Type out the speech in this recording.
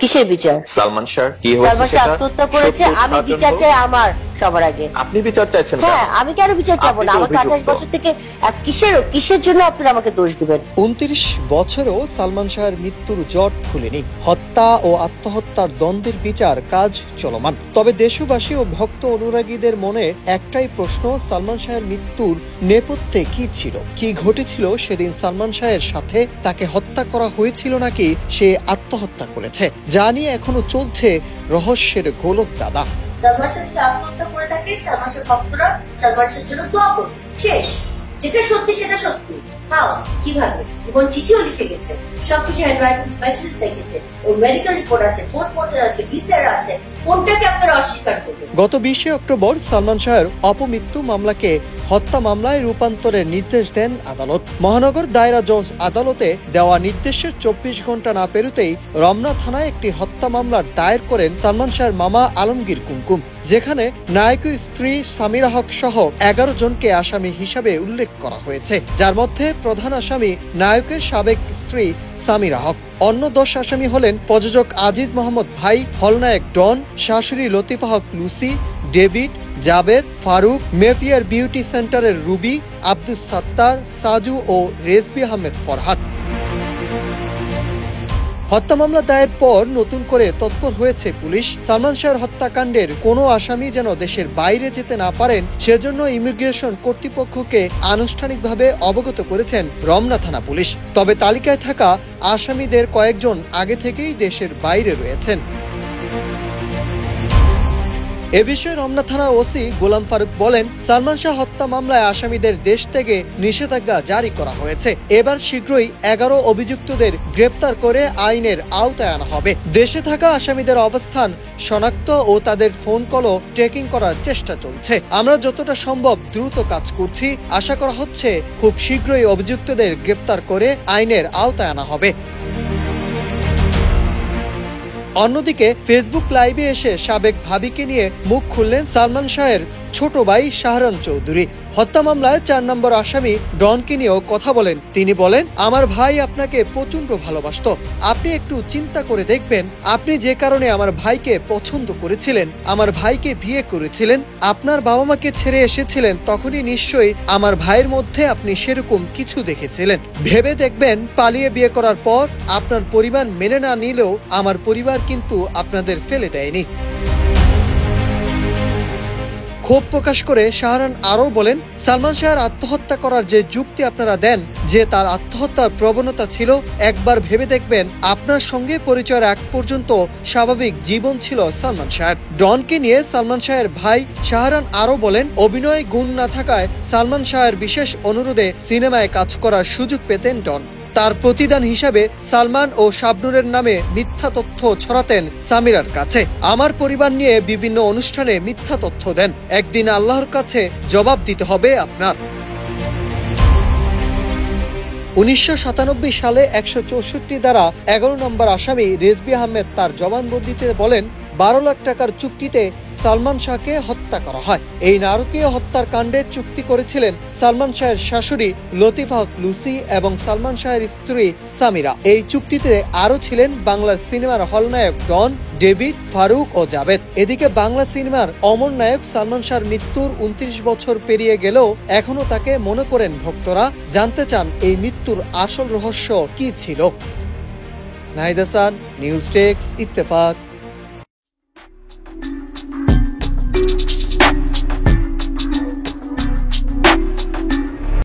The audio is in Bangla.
কিসের বিচার? সালমান শাহ কি হয়েছে? সালমান শাহ আত্মহত্যা করেছে, আমি বিচার চাই আমার সবার আগে। আপনি বিচার চাইছেন? হ্যাঁ, আমি কেন বিচার চাবো না? আমাকে 28 বছর থেকে কিসের জন্য আপনারা আমাকে দোষ দিবেন? 29 বছরেও সালমান শাহের মৃত্যুর জট খুলেনি। হত্যা ও আত্মহত্যার দ্বন্দ্বের বিচার কাজ চলমান। তবে দেশবাসী ও ভক্ত অনুরাগীদের মনে একটাই প্রশ্ন, সালমান শাহের মৃত্যুর নেপথ্যে কি ছিল? কি ঘটেছিল সেদিন সালমান শাহের সাথে? তাকে হত্যা করা হয়েছিল নাকি সে আত্মহত্যা করেছে? যা নিয়ে এখনো চলছে রহস্যের গোলক দাদা। সালমান শাহ যদি আত্মহত্যা করে থাকে, সালমান শাহ ভক্তরা সালমান শাহের জন্য দোয়া করবে, শেষ। যেটা সত্যি সেটা সত্যি। হাও, কিভাবে? এবং চিঠিও লিখে গেছে, সবকিছু হ্যান্ডরাইটিং স্পেশালিস্ট দেখেছে, ওর মেডিকেল রিপোর্ট আছে, পোস্টমর্টম আছে, বিচার আছে, কোনটাকে আপনারা অস্বীকার করবেন? গত 20 অক্টোবর সালমান শাহের অপমৃত্যু মামলাকে হত্যা মামলায় রূপান্তরের নির্দেশ দেন আদালত। মহানগর দায়রা জজ আদালতে দেওয়া নির্দেশের 24 ঘন্টা না পেরোতেই রমনা থানায় একটি হত্যা মামলার দায়ের করেন সালমান শাহের মামা আলমগীর কুমকুম, যেখানে নায়কের স্ত্রী সামিরা হক সহ 11 জনকে আসামি হিসাবে উল্লেখ করা হয়েছে, যার মধ্যে প্রধান আসামি নায়কের সাবেক স্ত্রী সামিরা হক। অন্য 10 আসামি হলেন প্রযোজক আজিজ মোহাম্মদ ভাই, হলনায়ক ডন, শাশুড়ি লতিফা হক লুসি, ডেভিড, জাবেদ, ফারুক, মেফিয়ার বিউটি সেন্টারের রুবি, আব্দুস সাত্তার, সাজু ও রেজবি আহমেদ ফরহাদ। হত্যা মামলা দায়ের পর নতুন করে তৎপর হয়েছে পুলিশ। সালমান শাহের হত্যাকাণ্ডের কোনো আসামি যেন দেশের বাইরে যেতে না পারেন সেজন্য ইমিগ্রেশন কর্তৃপক্ষকে আনুষ্ঠানিকভাবে অবগত করেছেন রমনা থানা পুলিশ। তবে তালিকায় থাকা আসামিদের কয়েকজন আগে থেকেই দেশের বাইরে রয়েছেন। এ বিষয়ে রমনা থানার ওসি গোলাম ফারুক বলেন, সালমান শাহ হত্যা মামলায় আসামিদের দেশ থেকে নিষেধাজ্ঞা জারি করা হয়েছে। এবার শীঘ্রই 11 অভিযুক্তদের গ্রেপ্তার করে আইনের আওতায় আনা হবে। দেশে থাকা আসামিদের অবস্থান শনাক্ত ও তাদের ফোন কলও ট্র্যাকিং করার চেষ্টা চলছে। আমরা যতটা সম্ভব দ্রুত কাজ করছি। আশা করা হচ্ছে খুব শীঘ্রই অভিযুক্তদের গ্রেপ্তার করে আইনের আওতায় আনা হবে। অন্যদিকে ফেসবুক লাইভে এসে সাবেক ভাবিকে নিয়ে মুখ খুললেন সালমান শাহের ছোট ভাই শাহরান চৌধুরী। হত্যা মামলায় 4 নম্বর আসামি ডনকে নিয়েও কথা বলেন। তিনি বলেন, আমার ভাই আপনাকে প্রচন্ড ভালোবাসত। আপনি একটু চিন্তা করে দেখবেন, আপনি যে কারণে আমার ভাইকে পছন্দ করেছিলেন, আমার ভাইকে বিয়ে করেছিলেন, আপনার বাবা মাকে ছেড়ে এসেছিলেন, তখনই নিশ্চয়ই আমার ভাইয়ের মধ্যে আপনি সেরকম কিছু দেখেছিলেন। ভেবে দেখবেন, পালিয়ে বিয়ে করার পর আপনার পরিবার মেনে না নিলেও আমার পরিবার কিন্তু আপনাদের ফেলে দেয়নি। ক্ষোভ প্রকাশ করে শাহরান আরও বলেন, সালমান শাহের আত্মহত্যা করার যে যুক্তি আপনারা দেন যে তার আত্মহত্যার প্রবণতা ছিল, একবার ভেবে দেখবেন আপনার সঙ্গে পরিচয়ের আগ পর্যন্ত স্বাভাবিক জীবন ছিল সালমান শাহের। ডনকে নিয়ে সালমান শাহের ভাই শাহরান আরও বলেন, অভিনয় গুণ না থাকায় সালমান শাহের বিশেষ অনুরোধে সিনেমায় কাজ করার সুযোগ পেতেন ডন। তার প্রতিদান হিসাবে সালমান ও শাবনুরের নামে মিথ্যা তথ্য ছড়াতেন সামিরার কাছে। আমার পরিবার নিয়ে বিভিন্ন অনুষ্ঠানে মিথ্যা তথ্য দেন। একদিন আল্লাহর কাছে জবাব দিতে হবে আপনার। 1997 সালে 164 দ্বারা 11 নম্বর আসামি রেজবি আহমেদ তার জবানবন্দিতে বলেন, 12 লাখ টাকার চুক্তিতে সালমান শাহকে হত্যা করা হয়। এই নারকীয় হত্যার কাণ্ডের চুক্তি করেছিলেন সালমান শাহের শাশুড়ি লতিফা হক লুসি এবং সালমান শাহের স্ত্রী সামিরা। এই চুক্তিতে আরও ছিলেন বাংলার সিনেমার হলনায়ক ডন, ডেভিড, ফারুক ও জাবেদ। এদিকে বাংলা সিনেমার অমর নায়ক সালমান শাহর মৃত্যুর 29 বছর পেরিয়ে গেলেও এখনো তাকে মনে করেন ভক্তরা। জানতে চান এই মৃত্যুর আসল রহস্য কি ছিল। Nahid Hasan, news desk, Ittefaq.